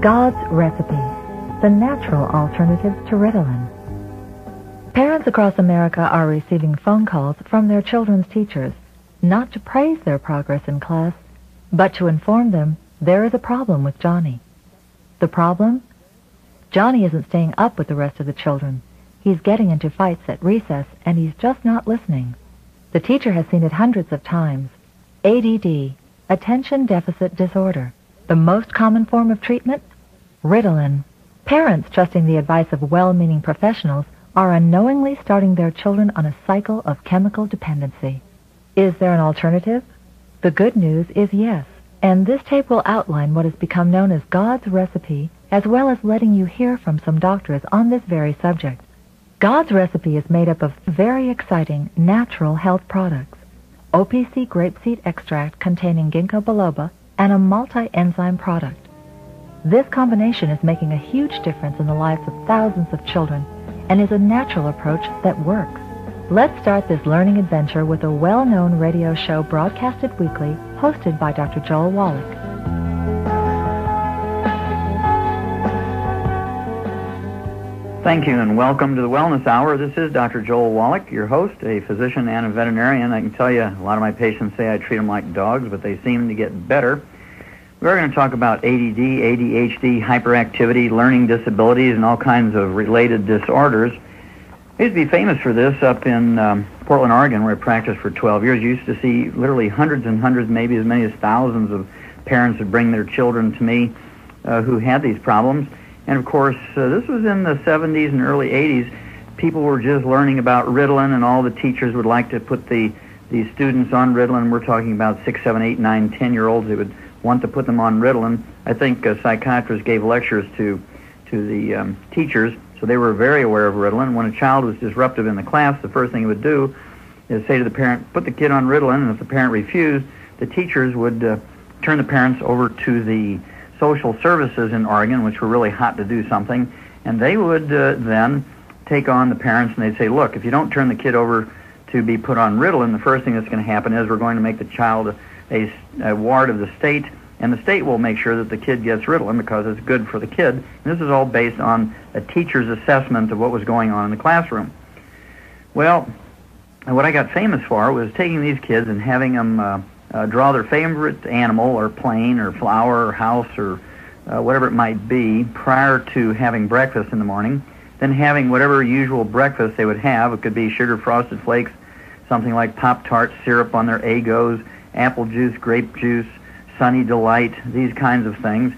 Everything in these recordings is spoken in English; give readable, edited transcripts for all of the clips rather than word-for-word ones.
God's Recipe, the natural alternative to Ritalin. Parents across America are receiving phone calls from their children's teachers, not to praise their progress in class, but to inform them there is a problem with Johnny. The problem? Johnny isn't staying up with the rest of the children. He's getting into fights at recess, and he's just not listening. The teacher has seen it hundreds of times. ADD, Attention Deficit Disorder. The most common form of treatment? Ritalin. Parents, trusting the advice of well-meaning professionals, are unknowingly starting their children on a cycle of chemical dependency. Is there an alternative? The good news is yes, and this tape will outline what has become known as God's Recipe, as well as letting you hear from some doctors on this very subject. God's Recipe is made up of very exciting natural health products. OPC grapeseed extract containing ginkgo biloba and a multi-enzyme product. This combination is making a huge difference in the lives of thousands of children and is a natural approach that works. Let's start this learning adventure with a well-known radio show broadcasted weekly, hosted by Dr. Joel Wallach. Thank you and welcome to the Wellness Hour. This is Dr. Joel Wallach, your host, a physician and a veterinarian. I can tell you a lot of my patients say I treat them like dogs, but they seem to get better. We're going to talk about ADD, ADHD, hyperactivity, learning disabilities, and all kinds of related disorders. I used to be famous for this up in Portland, Oregon, where I practiced for 12 years. You used to see literally hundreds and hundreds, maybe as many as thousands of parents would bring their children to me who had these problems. And of course, this was in the 70s and early 80s. People were just learning about Ritalin, and all the teachers would like to put these students on Ritalin. We're talking about 6, 7, 8, 9, 10-year-olds. They would want to put them on Ritalin. I think psychiatrists gave lectures to the teachers, so they were very aware of Ritalin. When a child was disruptive in the class, the first thing he would do is say to the parent, put the kid on Ritalin, and if the parent refused, the teachers would turn the parents over to the social services in Oregon, which were really hot to do something, and they would then take on the parents, and they'd say, look, if you don't turn the kid over to be put on Ritalin, the first thing that's going to happen is we're going to make the child a ward of the state, and the state will make sure that the kid gets Ritalin because it's good for the kid. And this is all based on a teacher's assessment of what was going on in the classroom. Well, what I got famous for was taking these kids and having them draw their favorite animal or plane or flower or house or whatever it might be prior to having breakfast in the morning, then having whatever usual breakfast they would have. It could be sugar frosted flakes, something like Pop-Tart, syrup on their Egos, apple juice, grape juice, Sunny Delight, these kinds of things.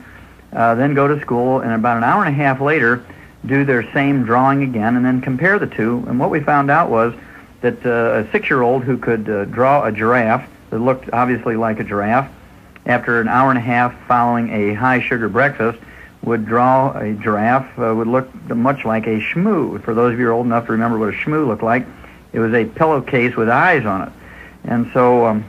Then go to school, and about an hour and a half later do their same drawing again, and then compare the two. And what we found out was that a 6-year-old who could draw a giraffe that looked obviously like a giraffe, after an hour and a half following a high-sugar breakfast, would draw a giraffe, would look much like a shmoo. For those of you who are old enough to remember what a shmoo looked like, it was a pillowcase with eyes on it. And so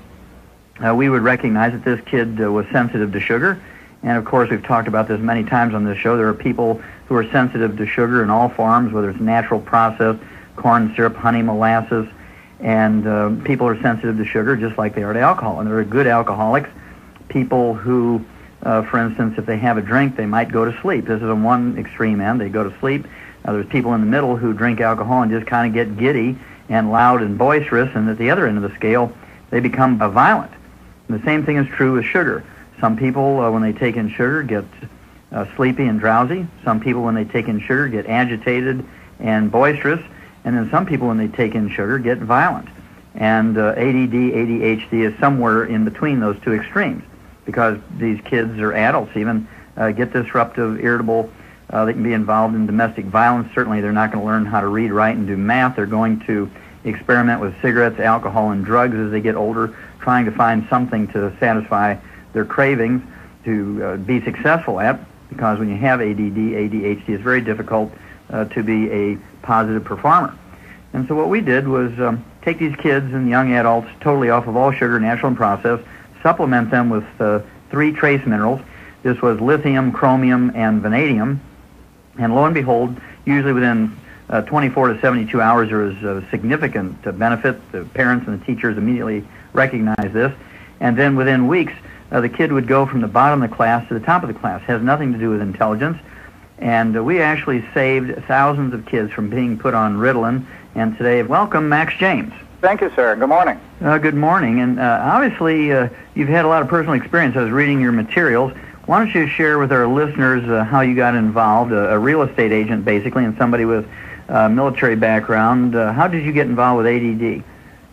we would recognize that this kid was sensitive to sugar. And of course, we've talked about this many times on this show. There are people who are sensitive to sugar in all forms, whether it's natural processed, corn syrup, honey, molasses, and people are sensitive to sugar just like they are to alcohol. And there are good alcoholics, people who, for instance, if they have a drink, they might go to sleep. This is on one extreme end. They go to sleep. There's people in the middle who drink alcohol and just kind of get giddy and loud and boisterous, and at the other end of the scale, they become violent. And the same thing is true with sugar. Some people, when they take in sugar, get sleepy and drowsy. Some people, when they take in sugar, get agitated and boisterous. And then some people, when they take in sugar, get violent. And ADD, ADHD is somewhere in between those two extremes, because these kids or adults even get disruptive, irritable. They can be involved in domestic violence. Certainly they're not going to learn how to read, write, and do math. They're going to experiment with cigarettes, alcohol, and drugs as they get older, trying to find something to satisfy their cravings to be successful at, because when you have ADD, ADHD, it's very difficult to be a positive performer. And so what we did was take these kids and young adults totally off of all sugar, natural and processed, supplement them with 3 trace minerals. This was lithium, chromium, and vanadium. And lo and behold, usually within 24 to 72 hours, there is a significant benefit. The parents and the teachers immediately recognize this. And then within weeks, the kid would go from the bottom of the class to the top of the class. It has nothing to do with intelligence. And we actually saved thousands of kids from being put on Ritalin. And today, welcome, Max James. Thank you, sir. Good morning. Good morning. And obviously, you've had a lot of personal experience. I was reading your materials. Why don't you share with our listeners how you got involved, a real estate agent, basically, and somebody with military background. How did you get involved with ADD?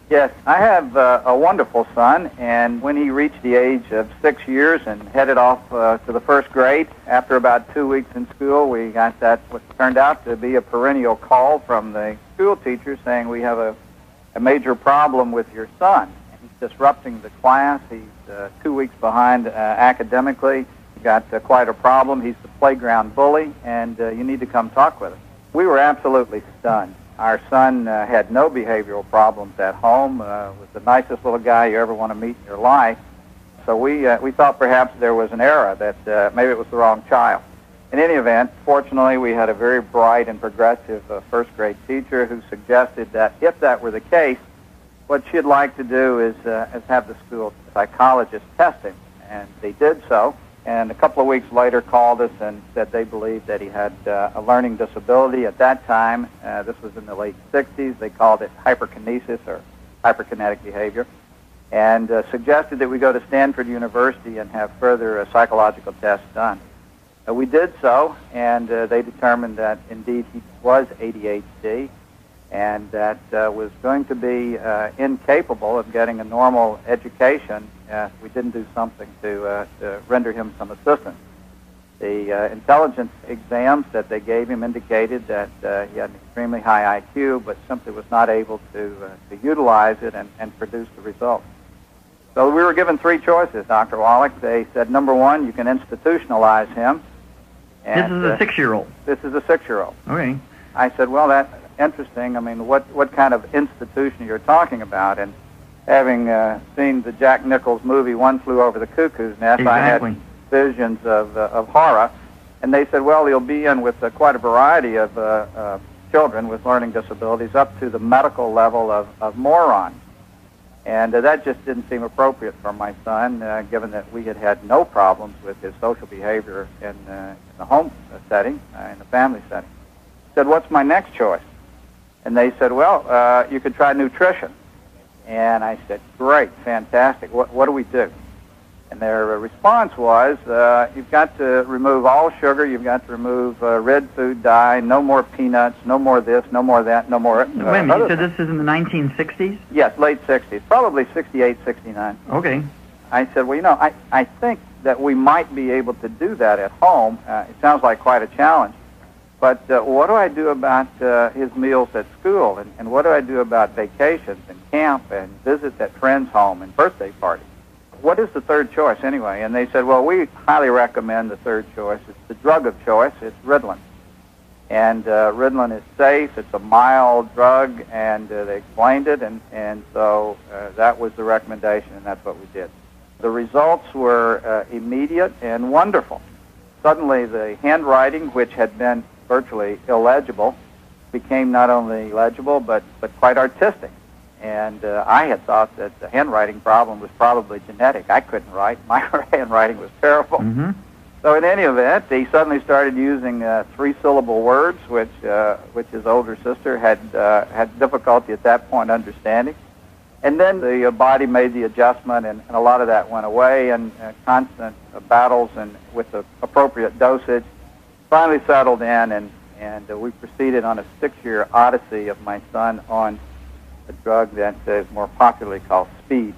Yes, I have a wonderful son, and when he reached the age of 6 years and headed off to the first grade, after about 2 weeks in school, we got that what turned out to be a perennial call from the school teacher saying, we have a major problem with your son. He's disrupting the class. He's 2 weeks behind academically. He's got quite a problem. He's the playground bully, and you need to come talk with him. We were absolutely stunned. Our son had no behavioral problems at home, was the nicest little guy you ever want to meet in your life. So we thought perhaps there was an error, that maybe it was the wrong child. In any event, fortunately, we had a very bright and progressive first grade teacher who suggested that if that were the case, what she'd like to do is have the school psychologist test him. And they did so. And a couple of weeks later called us and said they believed that he had a learning disability. At that time, this was in the late 60s, they called it hyperkinesis or hyperkinetic behavior, and suggested that we go to Stanford University and have further psychological tests done. We did so, and they determined that indeed he was ADHD and that was going to be incapable of getting a normal education if we didn't do something to render him some assistance. The intelligence exams that they gave him indicated that he had an extremely high IQ, but simply was not able to utilize it and produce the results. So we were given three choices, Dr. Wallach. They said, number one, you can institutionalize him. And, this is a 6-year-old. This is a 6-year-old. Okay. I said, well, that's interesting. I mean, what kind of institution you're talking about? And having seen the Jack Nicholls movie One Flew Over the Cuckoo's Nest, exactly. I had visions of horror. And they said, well, he'll be in with quite a variety of children with learning disabilities up to the medical level of moron. And that just didn't seem appropriate for my son, given that we had had no problems with his social behavior in the home setting, in the family setting. I said, what's my next choice? And they said, well, you could try nutrition. And I said, great, fantastic. What do we do? And their response was, you've got to remove all sugar, you've got to remove red food dye, no more peanuts, no more this, no more that, no more... Wait a minute, you said this is in the 1960s? Yes, late 60s, probably 68, 69. Okay. I said, well, you know, I think that we might be able to do that at home. It sounds like quite a challenge. But what do I do about his meals at school? And what do I do about vacations and camp and visits at friends' home and birthday parties? What is the third choice anyway? And they said, well, we highly recommend the third choice. It's the drug of choice. It's Ritalin. And Ritalin is safe. It's a mild drug, and they explained it, and so that was the recommendation, and that's what we did. The results were immediate and wonderful. Suddenly the handwriting, which had been virtually illegible, became not only legible but quite artistic. And I had thought that the handwriting problem was probably genetic. I couldn't write. My handwriting was terrible. Mm-hmm. So in any event, he suddenly started using three-syllable words, which his older sister had difficulty at that point understanding. And then the body made the adjustment, and a lot of that went away, and constant battles and with the appropriate dosage finally settled in, and we proceeded on a 6-year odyssey of my son on a drug that is more popularly called speed.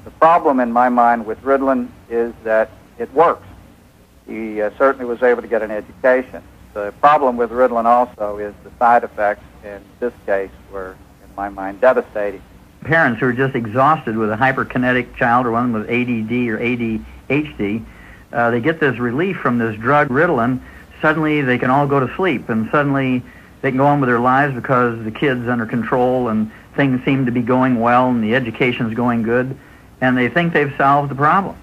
The problem in my mind with Ritalin is that it works. He certainly was able to get an education. The problem with Ritalin also is the side effects in this case were, in my mind, devastating. Parents who are just exhausted with a hyperkinetic child or one with ADD or ADHD, they get this relief from this drug Ritalin. Suddenly they can all go to sleep, and suddenly they can go on with their lives because the kid's under control and things seem to be going well and the education's going good, and they think they've solved the problem.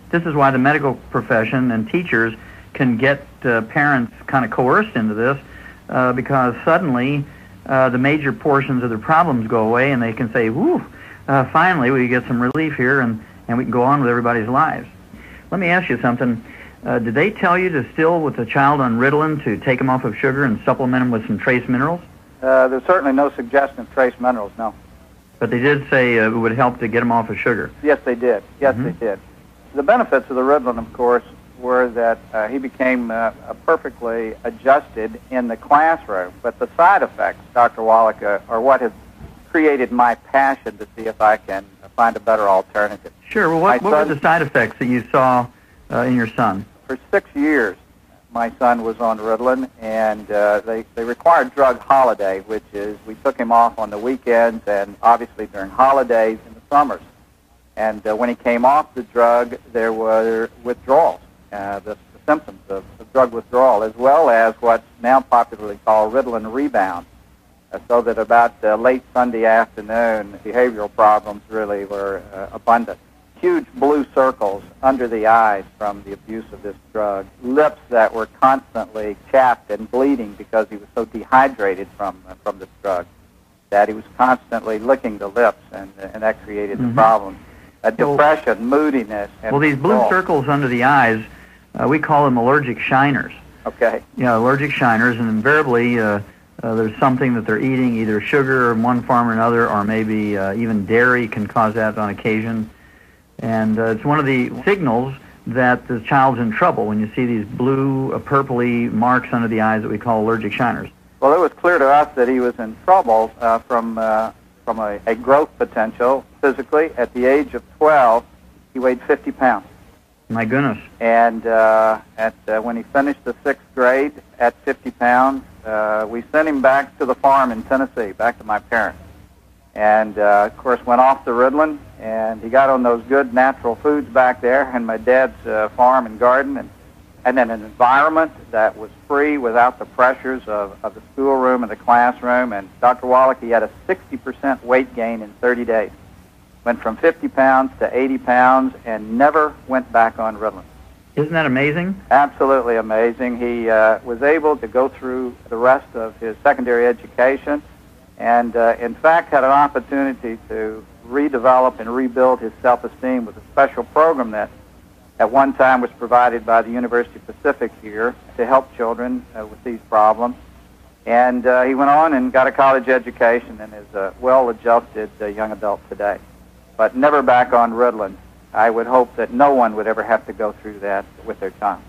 This is why the medical profession and teachers can get parents kind of coerced into this because suddenly the major portions of their problems go away and they can say, whew, finally we get some relief here, and and we can go on with everybody's lives. Let me ask you something. Did they tell you to still, with the child on Ritalin, to take him off of sugar and supplement him with some trace minerals? There's certainly no suggestion of trace minerals, no. But they did say it would help to get him off of sugar. Yes, they did. Yes, they did. The benefits of the Ritalin, of course, were that he became perfectly adjusted in the classroom. But the side effects, Dr. Wallach, are what has created my passion to see if I can find a better alternative. Sure. Well, what were the side effects that you saw in your son? For 6 years, my son was on Ritalin, and they required drug holiday, which is we took him off on the weekends and obviously during holidays in the summers. And when he came off the drug, there were withdrawals, the symptoms of drug withdrawal, as well as what's now popularly called Ritalin rebound. So that about late Sunday afternoon, behavioral problems really were abundant. Huge blue circles under the eyes from the abuse of this drug, lips that were constantly chapped and bleeding because he was so dehydrated from this drug that he was constantly licking the lips, and that created the problem. Depression, moodiness. And these blue circles under the eyes, we call them allergic shiners. Okay. Yeah, allergic shiners, and invariably there's something that they're eating, either sugar in one form or another, or maybe even dairy can cause that on occasion. And it's one of the signals that the child's in trouble when you see these blue, purpley marks under the eyes that we call allergic shiners. Well, it was clear to us that he was in trouble from a growth potential physically. At the age of 12, he weighed 50 pounds. My goodness. And when he finished the 6th grade at 50 pounds, we sent him back to the farm in Tennessee, back to my parents. And, of course, went off the Ritalin, and he got on those good natural foods back there in my dad's farm and garden, and then an environment that was free without the pressures of the schoolroom and the classroom. And Dr. Wallach, he had a 60% weight gain in 30 days. Went from 50 pounds to 80 pounds and never went back on Ritalin. Isn't that amazing? Absolutely amazing. He was able to go through the rest of his secondary education, and in fact had an opportunity to redevelop and rebuild his self-esteem with a special program that at one time was provided by the University of Pacific here to help children with these problems. And he went on and got a college education and is a well-adjusted young adult today, but never back on Ritalin. I would hope that no one would ever have to go through that with their child.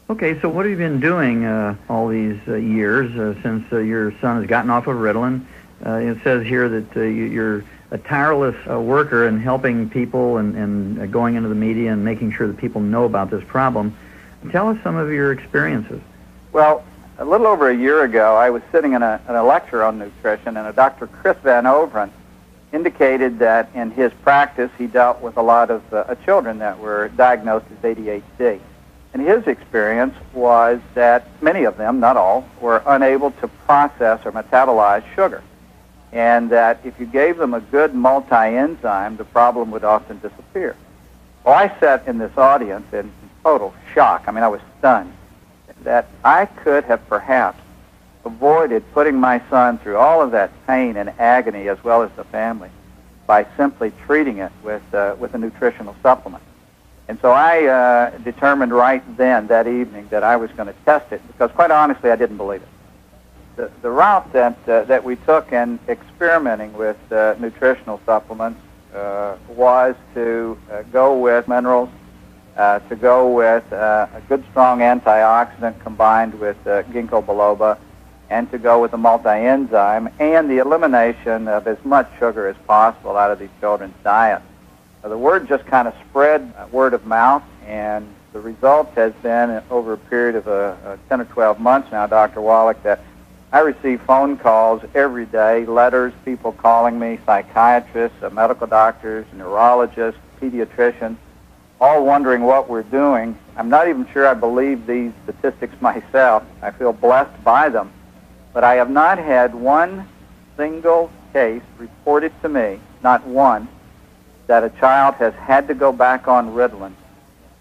Okay, so what have you been doing all these years since your son has gotten off of Ritalin? It says here that you're a tireless worker in helping people and going into the media and making sure that people know about this problem. Tell us some of your experiences. Well, a little over a year ago, I was sitting in a lecture on nutrition, and a Dr. Chris Van Overen indicated that in his practice he dealt with a lot of children that were diagnosed as ADHD. And his experience was that many of them, not all, were unable to process or metabolize sugar. And that if you gave them a good multi-enzyme, the problem would often disappear. Well, I sat in this audience in total shock. I mean, I was stunned that I could have perhaps avoided putting my son through all of that pain and agony, as well as the family, by simply treating it with a nutritional supplement. And so I determined right then, that evening, that I was going to test it, because quite honestly, I didn't believe it. The route that we took in experimenting with nutritional supplements was to go with minerals, to go with a good strong antioxidant combined with ginkgo biloba, and to go with a multi-enzyme, and the elimination of as much sugar as possible out of these children's diets. The word just kind of spread, word of mouth, and the result has been, over a period of 10 or 12 months now, Dr. Wallach, that I receive phone calls every day, letters, people calling me, psychiatrists, medical doctors, neurologists, pediatricians, all wondering what we're doing. I'm not even sure I believe these statistics myself. I feel blessed by them. But I have not had one single case reported to me, not one, that a child has had to go back on Ritalin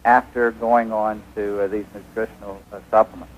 after going on to these nutritional supplements.